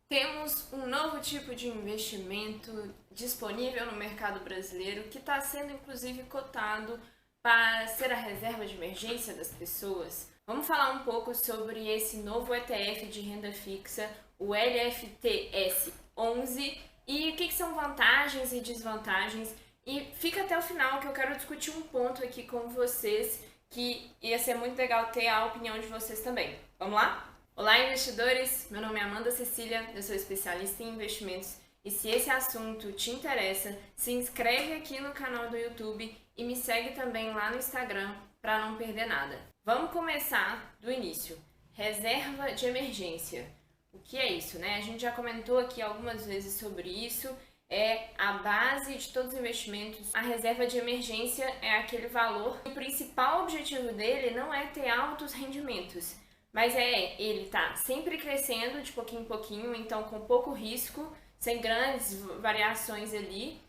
Temos um novo tipo de investimento disponível no mercado brasileiro que está sendo inclusive cotado para ser a reserva de emergência das pessoas. Vamos falar um pouco sobre esse novo ETF de renda fixa, o LFTS 11, e o que são vantagens e desvantagens. E fica até o final que eu quero discutir um ponto aqui com vocês que ia ser muito legal ter a opinião de vocês também. Vamos lá? Olá, investidores! Meu nome é Amanda Cecília, eu sou especialista em investimentos e se esse assunto te interessa, se inscreve aqui no canal do YouTube e me segue também lá no Instagram para não perder nada. Vamos começar do início. Reserva de emergência. O que é isso, né? A gente já comentou aqui algumas vezes sobre isso. É a base de todos os investimentos. A reserva de emergência é aquele valor. O principal objetivo dele não é ter altos rendimentos, mas ele tá sempre crescendo de pouquinho em pouquinho, então com pouco risco, sem grandes variações ali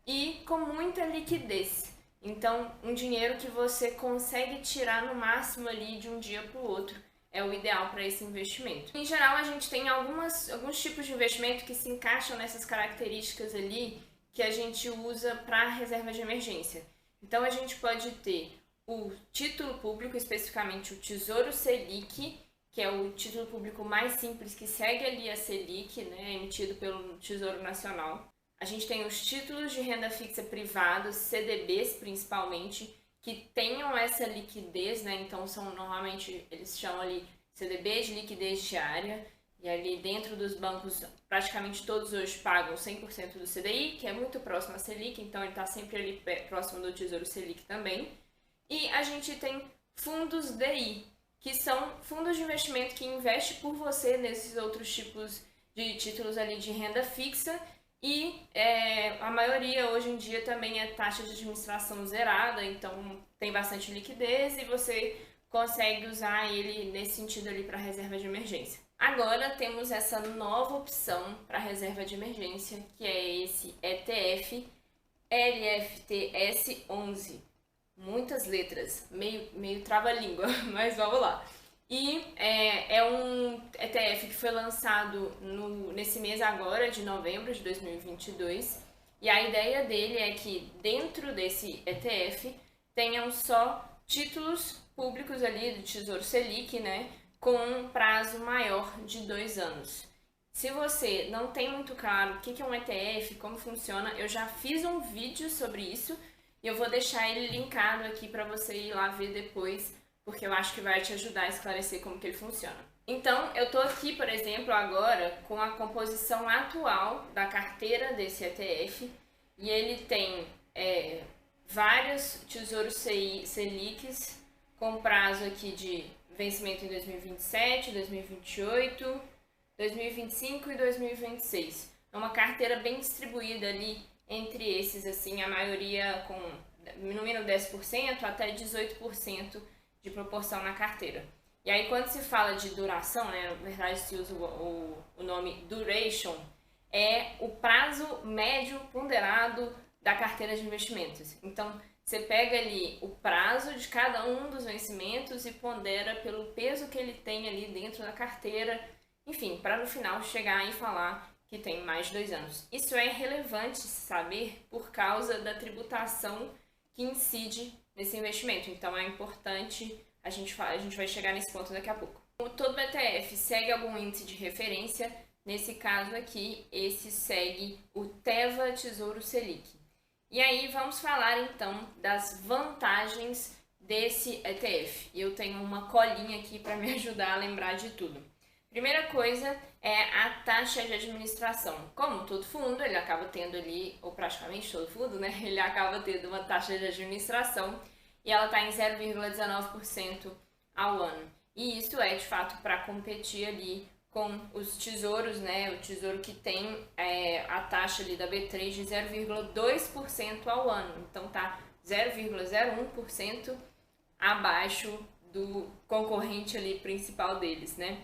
e com muita liquidez. Então, um dinheiro que você consegue tirar no máximo ali de um dia para o outro é o ideal para esse investimento. Em geral, a gente tem alguns tipos de investimento que se encaixam nessas características ali que a gente usa para reserva de emergência. Então, a gente pode ter o título público, especificamente o Tesouro Selic, que é o título público mais simples que segue ali a Selic, né, emitido pelo Tesouro Nacional. A gente tem os títulos de renda fixa privados, CDBs principalmente, que tenham essa liquidez, né, então normalmente eles chamam ali CDBs de liquidez diária, e ali dentro dos bancos praticamente todos hoje pagam 100% do CDI, que é muito próximo à Selic, então ele está sempre ali próximo do Tesouro Selic também. E a gente tem fundos DI, que são fundos de investimento que investem por você nesses outros tipos de títulos ali de renda fixa e a maioria hoje em dia também é taxa de administração zerada, então tem bastante liquidez e você consegue usar ele nesse sentido ali para reserva de emergência. Agora temos essa nova opção para reserva de emergência, que é esse ETF LFTS 11. Muitas letras, meio trava-língua, mas vamos lá. E é um ETF que foi lançado nesse mês agora, de novembro de 2022. E a ideia dele é que dentro desse ETF tenham só títulos públicos ali do Tesouro Selic, né, com um prazo maior de 2 anos. Se você não tem muito claro o que é um ETF, como funciona, eu já fiz um vídeo sobre isso e eu vou deixar ele linkado aqui para você ir lá ver depois, porque eu acho que vai te ajudar a esclarecer como que ele funciona. Então, eu estou aqui, por exemplo, agora com a composição atual da carteira desse ETF e ele tem vários tesouros Selics com prazo aqui de vencimento em 2027, 2028, 2025 e 2026. É uma carteira bem distribuída ali entre esses, assim, a maioria com no mínimo 10% até 18% de proporção na carteira. E aí quando se fala de duração, né, na verdade se usa o nome duration, é o prazo médio ponderado da carteira de investimentos. Então você pega ali o prazo de cada um dos vencimentos e pondera pelo peso que ele tem ali dentro da carteira, enfim, para no final chegar e falar que tem mais de 2 anos. Isso é relevante saber por causa da tributação que incide nesse investimento. Então é importante, a gente vai chegar nesse ponto daqui a pouco. Todo ETF segue algum índice de referência. Nesse caso aqui, esse segue o Teva Tesouro Selic. E aí vamos falar então das vantagens desse ETF. E eu tenho uma colinha aqui para me ajudar a lembrar de tudo. Primeira coisa é a taxa de administração. Como todo fundo, ele acaba tendo ali, ou praticamente todo fundo, né? Ele acaba tendo uma taxa de administração e ela está em 0,19% ao ano. E isso é, de fato, para competir ali com os tesouros, né? O tesouro que tem a taxa ali da B3 de 0,2% ao ano. Então tá 0,01% abaixo do concorrente ali principal deles, né?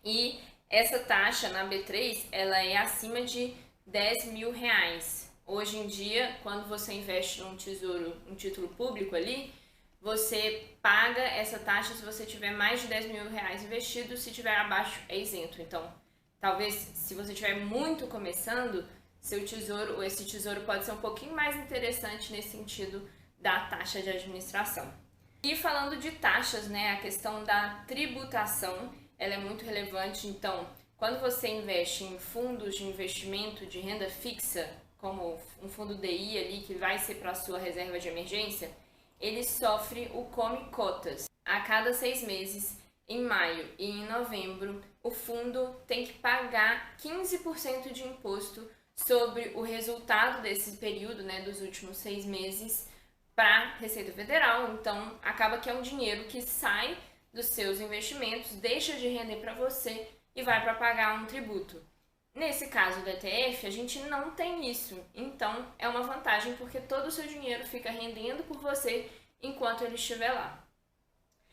E essa taxa na B3, ela é acima de R$10.000. Hoje em dia, quando você investe num título público ali, você paga essa taxa se você tiver mais de R$10.000 investido, se tiver abaixo é isento. Então, Talvez, se você estiver muito começando, esse tesouro pode ser um pouquinho mais interessante nesse sentido da taxa de administração. E falando de taxas, né, a questão da tributação, ela é muito relevante. Então, quando você investe em fundos de investimento de renda fixa, como um fundo DI ali, que vai ser para a sua reserva de emergência, ele sofre o Come Cotas. A cada 6 meses, em maio e em novembro, o fundo tem que pagar 15% de imposto sobre o resultado desse período, né, dos últimos 6 meses, para a Receita Federal. Então, acaba que é um dinheiro que sai dos seus investimentos, deixa de render para você e vai para pagar um tributo. Nesse caso do ETF, a gente não tem isso. Então, é uma vantagem porque todo o seu dinheiro fica rendendo por você enquanto ele estiver lá.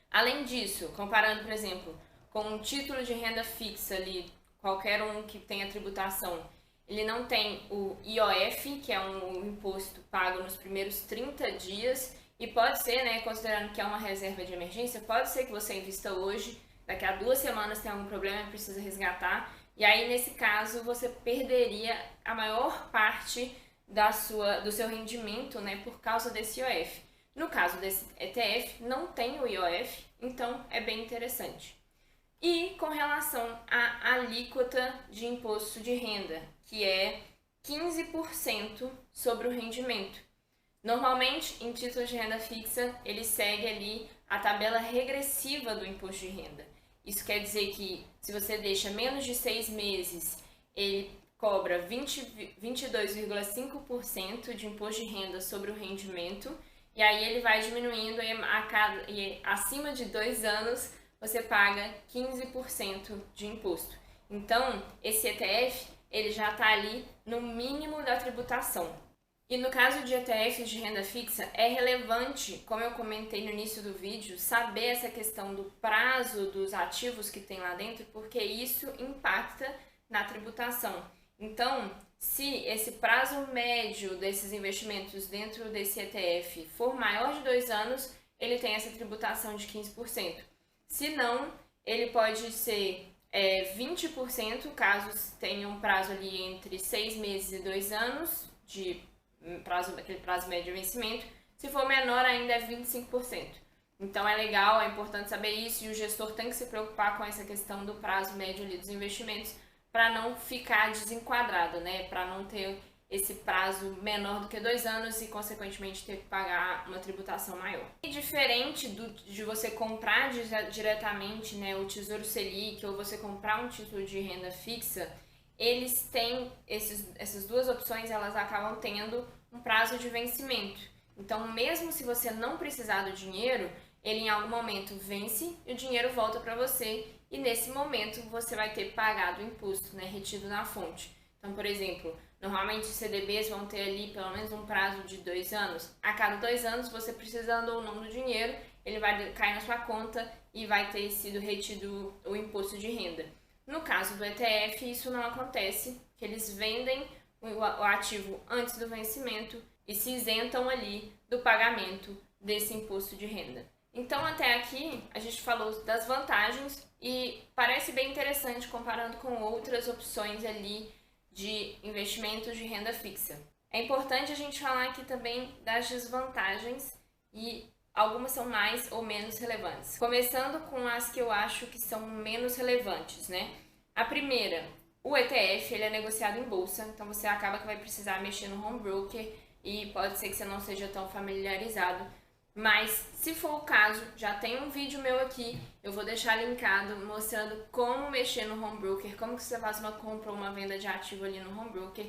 Além disso, comparando, por exemplo, com um título de renda fixa ali, qualquer um que tenha tributação, ele não tem o IOF, que é um imposto pago nos primeiros 30 dias, e pode ser, né, considerando que é uma reserva de emergência, pode ser que você invista hoje, daqui a 2 semanas tem algum problema e precisa resgatar, e aí nesse caso você perderia a maior parte do seu rendimento, né, por causa desse IOF. No caso desse ETF, não tem o IOF, então é bem interessante. E com relação à alíquota de imposto de renda, que é 15% sobre o rendimento. Normalmente, em títulos de renda fixa, ele segue ali a tabela regressiva do imposto de renda. Isso quer dizer que se você deixa menos de 6 meses, ele cobra 22,5% de imposto de renda sobre o rendimento, e aí ele vai diminuindo e acima de 2 anos você paga 15% de imposto. Então, esse ETF, ele já está ali no mínimo da tributação. E no caso de ETFs de renda fixa, é relevante, como eu comentei no início do vídeo, saber essa questão do prazo dos ativos que tem lá dentro, porque isso impacta na tributação. Então, se esse prazo médio desses investimentos dentro desse ETF for maior de 2 anos, ele tem essa tributação de 15%. Se não, ele pode ser 20%, caso tenha um prazo ali entre 6 meses e 2 anos, aquele prazo médio de vencimento. Se for menor, ainda é 25%. Então é legal, é importante saber isso, e o gestor tem que se preocupar com essa questão do prazo médio ali dos investimentos, para não ficar desenquadrado, né? Para não ter esse prazo menor do que 2 anos e, consequentemente, ter que pagar uma tributação maior. E diferente de você comprar diretamente, né, o Tesouro Selic, ou você comprar um título de renda fixa, eles têm, essas duas opções, elas acabam tendo um prazo de vencimento. Então, mesmo se você não precisar do dinheiro, ele em algum momento vence e o dinheiro volta para você, e nesse momento você vai ter pagado o imposto, né, retido na fonte. Então, por exemplo, normalmente os CDBs vão ter ali pelo menos um prazo de 2 anos. A cada 2 anos, você precisando ou não do dinheiro, ele vai cair na sua conta e vai ter sido retido o imposto de renda. No caso do ETF, isso não acontece, que eles vendem o ativo antes do vencimento e se isentam ali do pagamento desse imposto de renda. Então, até aqui, a gente falou das vantagens e parece bem interessante comparando com outras opções ali de investimentos de renda fixa. É importante a gente falar aqui também das desvantagens, e algumas são mais ou menos relevantes. Começando com as que eu acho que são menos relevantes, né? A primeira, o ETF, ele é negociado em bolsa, então você acaba que vai precisar mexer no home broker e pode ser que você não seja tão familiarizado. Mas, se for o caso, já tem um vídeo meu aqui, eu vou deixar linkado mostrando como mexer no home broker, como que você faz uma compra ou uma venda de ativo ali no home broker,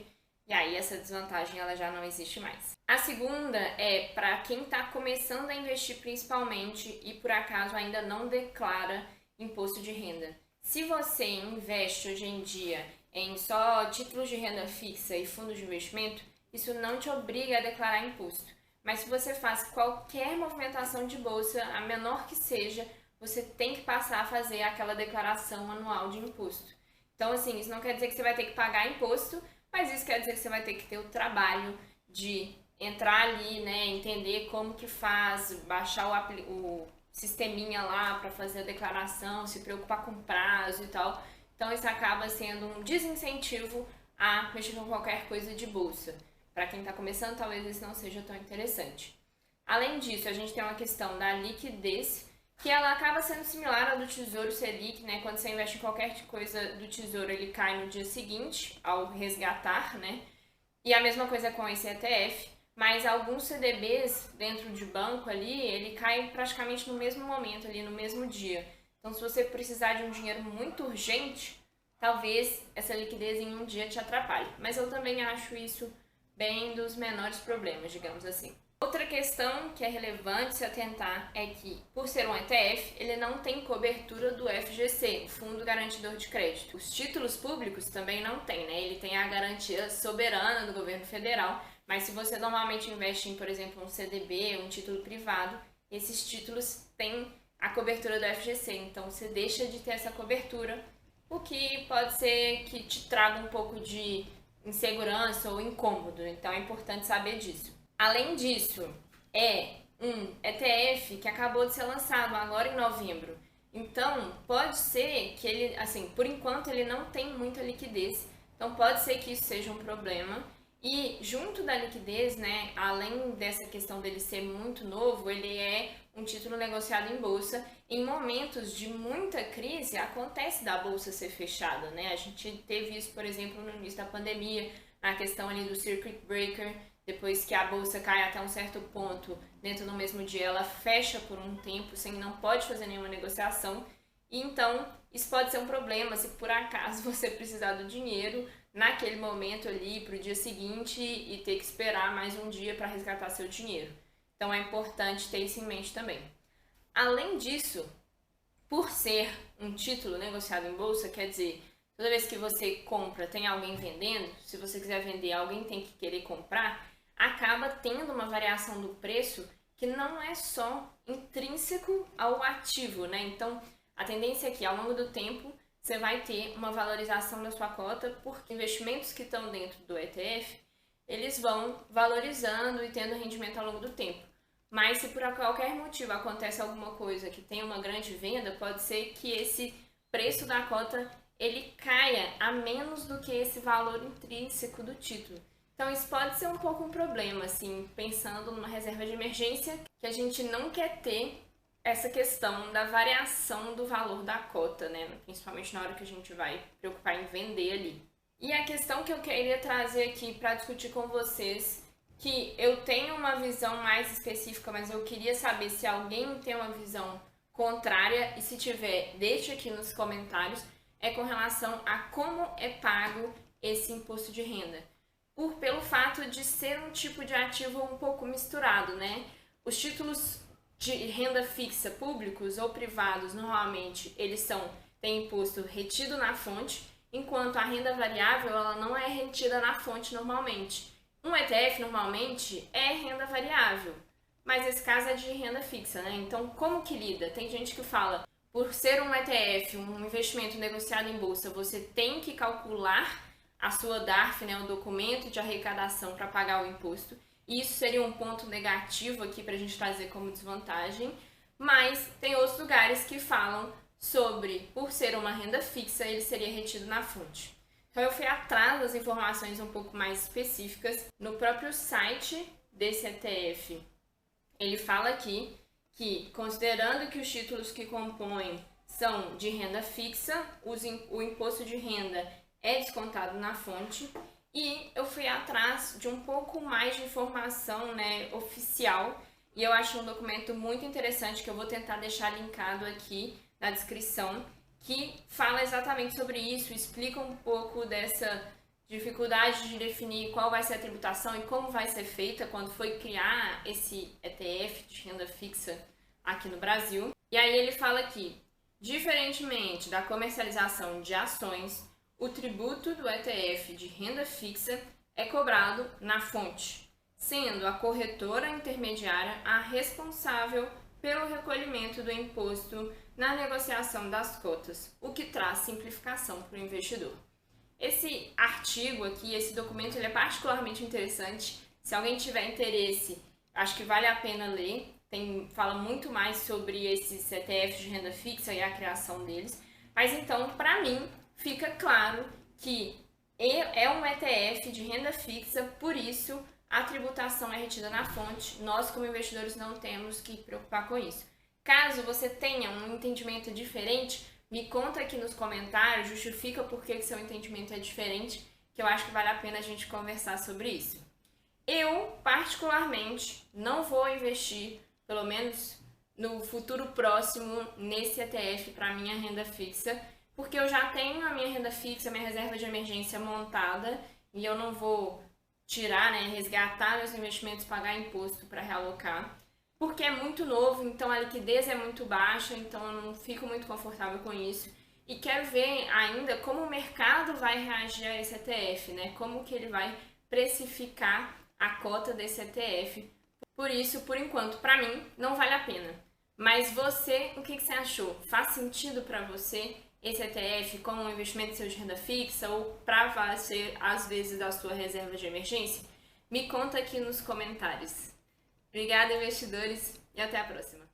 e aí essa desvantagem ela já não existe mais. A segunda é para quem está começando a investir principalmente e por acaso ainda não declara imposto de renda. Se você investe hoje em dia em só títulos de renda fixa e fundos de investimento, isso não te obriga a declarar imposto. Mas se você faz qualquer movimentação de bolsa, a menor que seja, você tem que passar a fazer aquela declaração anual de imposto. Então, assim, isso não quer dizer que você vai ter que pagar imposto, mas isso quer dizer que você vai ter que ter o trabalho de entrar ali, né, entender como que faz, baixar o sisteminha lá para fazer a declaração, se preocupar com prazo e tal. Então isso acaba sendo um desincentivo a mexer com qualquer coisa de bolsa. Para quem está começando, talvez isso não seja tão interessante. Além disso, a gente tem uma questão da liquidez, que ela acaba sendo similar à do Tesouro Selic, né? Quando você investe em qualquer coisa do Tesouro, ele cai no dia seguinte, ao resgatar, né? E a mesma coisa com esse ETF, mas alguns CDBs dentro de banco ali, ele cai praticamente no mesmo momento, ali no mesmo dia. Então, se você precisar de um dinheiro muito urgente, talvez essa liquidez em um dia te atrapalhe. Mas eu também acho isso bem dos menores problemas, digamos assim. Outra questão que é relevante se atentar é que, por ser um ETF, ele não tem cobertura do FGC, o Fundo Garantidor de Crédito. Os títulos públicos também não tem, né? Ele tem a garantia soberana do governo federal, mas se você normalmente investe em, por exemplo, um CDB, um título privado, esses títulos têm a cobertura do FGC, então você deixa de ter essa cobertura, o que pode ser que te traga um pouco de insegurança ou incômodo, então é importante saber disso. Além disso, é um ETF que acabou de ser lançado agora em novembro. Então, pode ser que ele, assim, por enquanto ele não tem muita liquidez. Então, pode ser que isso seja um problema. E junto da liquidez, né, além dessa questão dele ser muito novo, ele é um título negociado em bolsa. Em momentos de muita crise, acontece da bolsa ser fechada, né? A gente teve isso, por exemplo, no início da pandemia, na questão ali do circuit breaker. Depois que a bolsa cai até um certo ponto, dentro do mesmo dia ela fecha por um tempo, sem não pode fazer nenhuma negociação. E então, isso pode ser um problema se por acaso você precisar do dinheiro naquele momento ali para o dia seguinte e ter que esperar mais um dia para resgatar seu dinheiro. Então é importante ter isso em mente também. Além disso, por ser um título negociado em bolsa, quer dizer, toda vez que você compra tem alguém vendendo, se você quiser vender, alguém tem que querer comprar, acaba tendo uma variação do preço que não é só intrínseco ao ativo, né? Então, a tendência é que ao longo do tempo você vai ter uma valorização da sua cota, porque investimentos que estão dentro do ETF, eles vão valorizando e tendo rendimento ao longo do tempo. Mas se por qualquer motivo acontece alguma coisa que tem uma grande venda, pode ser que esse preço da cota ele caia a menos do que esse valor intrínseco do título. Então isso pode ser um pouco um problema, assim, pensando numa reserva de emergência, que a gente não quer ter essa questão da variação do valor da cota, né? Principalmente na hora que a gente vai preocupar em vender ali. E a questão que eu queria trazer aqui para discutir com vocês, que eu tenho uma visão mais específica, mas eu queria saber se alguém tem uma visão contrária, e se tiver, deixe aqui nos comentários, é com relação a como é pago esse imposto de renda. Pelo fato de ser um tipo de ativo um pouco misturado, né? Os títulos de renda fixa públicos ou privados, normalmente, eles têm imposto retido na fonte, enquanto a renda variável, ela não é retida na fonte normalmente. Um ETF, normalmente, é renda variável, mas esse caso é de renda fixa, né? Então, como que lida? Tem gente que fala, por ser um ETF, um investimento negociado em bolsa, você tem que calcular a sua DARF, né, o documento de arrecadação para pagar o imposto. Isso seria um ponto negativo aqui para a gente trazer como desvantagem, mas tem outros lugares que falam sobre, por ser uma renda fixa, ele seria retido na fonte. Então eu fui atrás das informações um pouco mais específicas. No próprio site desse ETF, ele fala aqui que, considerando que os títulos que compõem são de renda fixa, o imposto de renda é descontado na fonte, e eu fui atrás de um pouco mais de informação, né, oficial, e eu acho um documento muito interessante que eu vou tentar deixar linkado aqui na descrição, que fala exatamente sobre isso, explica um pouco dessa dificuldade de definir qual vai ser a tributação e como vai ser feita quando foi criar esse ETF de renda fixa aqui no Brasil. E aí ele fala que, diferentemente da comercialização de ações, o tributo do ETF de renda fixa é cobrado na fonte, sendo a corretora intermediária a responsável pelo recolhimento do imposto na negociação das cotas, o que traz simplificação para o investidor. Esse artigo aqui, esse documento, ele é particularmente interessante. Se alguém tiver interesse, acho que vale a pena ler. Fala muito mais sobre esses ETFs de renda fixa e a criação deles. Mas então, para mim, fica claro que é um ETF de renda fixa, por isso a tributação é retida na fonte. Nós, como investidores, não temos que preocupar com isso. Caso você tenha um entendimento diferente, me conta aqui nos comentários, justifica por que seu entendimento é diferente, que eu acho que vale a pena a gente conversar sobre isso. Eu, particularmente, não vou investir, pelo menos no futuro próximo, nesse ETF para minha renda fixa, porque eu já tenho a minha renda fixa, minha reserva de emergência montada, e eu não vou tirar, né, resgatar meus investimentos, pagar imposto para realocar, porque é muito novo, então a liquidez é muito baixa, então eu não fico muito confortável com isso. E quero ver ainda como o mercado vai reagir a esse ETF, né? Como que ele vai precificar a cota desse ETF. Por isso, por enquanto, para mim, não vale a pena. Mas você, o que você achou? Faz sentido para você esse ETF como um investimento de renda fixa ou para ser, às vezes, a sua reserva de emergência? Me conta aqui nos comentários. Obrigada, investidores, e até a próxima.